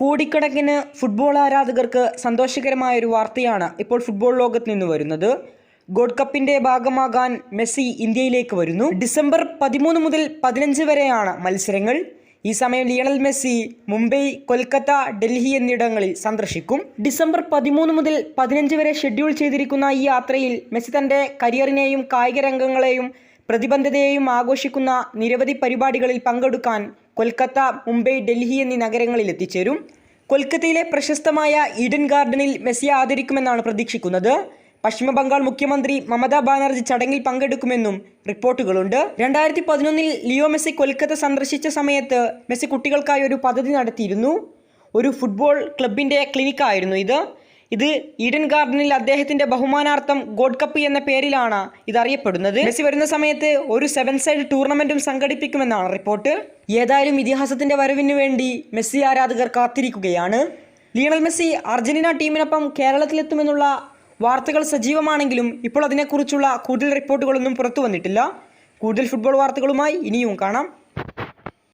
കോടിക്കണക്കിന് ഫുട്ബോൾ ആരാധകർക്ക് സന്തോഷകരമായ ഒരു വാർത്തയാണ് ഇപ്പോൾ ഫുട്ബോൾ ലോകത്ത് നിന്ന് വരുന്നത്. ഗോൾഡ് കപ്പിന്റെ ഭാഗമാകാൻ മെസ്സി ഇന്ത്യയിലേക്ക് വരുന്നു. ഡിസംബർ 13 മുതൽ 15 വരെയാണ് മത്സരങ്ങൾ. ഈ സമയം ലിയണൽ മെസ്സി മുംബൈ, കൊൽക്കത്ത, ഡൽഹി എന്നിവിടങ്ങളിൽ സന്ദർശിക്കും. ഡിസംബർ 13 മുതൽ 15 വരെ ഷെഡ്യൂൾ ചെയ്തിരിക്കുന്ന ഈ യാത്രയിൽ മെസ്സി തൻ്റെ കരിയറിനെയും കായിക രംഗങ്ങളെയും പ്രതിബദ്ധതയെയും ആഘോഷിക്കുന്ന നിരവധി പരിപാടികളിൽ പങ്കെടുക്കാൻ കൊൽക്കത്ത, മുംബൈ, ഡൽഹി എന്നീ നഗരങ്ങളിൽ എത്തിച്ചേരും. കൊൽക്കത്തയിലെ പ്രശസ്തമായ ഈഡൻ ഗാർഡനിൽ മെസ്സിയെ ആദരിക്കുമെന്നാണ് പ്രതീക്ഷിക്കുന്നത്. പശ്ചിമ ബംഗാൾ മുഖ്യമന്ത്രി മമതാ ബാനർജി ചടങ്ങിൽ പങ്കെടുക്കുമെന്നും റിപ്പോർട്ടുകളുണ്ട്. 2011 ലിയോ മെസ്സി കൊൽക്കത്ത സന്ദർശിച്ച സമയത്ത് മെസ്സി കുട്ടികൾക്കായി ഒരു പദ്ധതി നടത്തിയിരുന്നു. ഒരു ഫുട്ബോൾ ക്ലബിൻ്റെ ക്ലിനിക്കായിരുന്നു ഇത് ഈഡൻ ഗാർഡനിൽ അദ്ദേഹത്തിൻ്റെ ബഹുമാനാർത്ഥം ഗോൾഡ് കപ്പ് എന്ന പേരിലാണ് ഇതറിയപ്പെടുന്നത്. മെസ്സി വരുന്ന സമയത്ത് ഒരു 7 സൈഡ് ടൂർണമെൻറ്റും സംഘടിപ്പിക്കുമെന്നാണ് റിപ്പോർട്ട്. ഏതായാലും ഇതിഹാസത്തിൻ്റെ വരവിന് വേണ്ടി മെസ്സി ആരാധകർ കാത്തിരിക്കുകയാണ്. ലിയണൽ മെസ്സി അർജന്റീന ടീമിനൊപ്പം കേരളത്തിലെത്തുമെന്നുള്ള വാർത്തകൾ സജീവമാണെങ്കിലും ഇപ്പോൾ അതിനെക്കുറിച്ചുള്ള കൂടുതൽ റിപ്പോർട്ടുകളൊന്നും പുറത്തു വന്നിട്ടില്ല. കൂടുതൽ ഫുട്ബോൾ വാർത്തകളുമായി ഇനിയും കാണാം.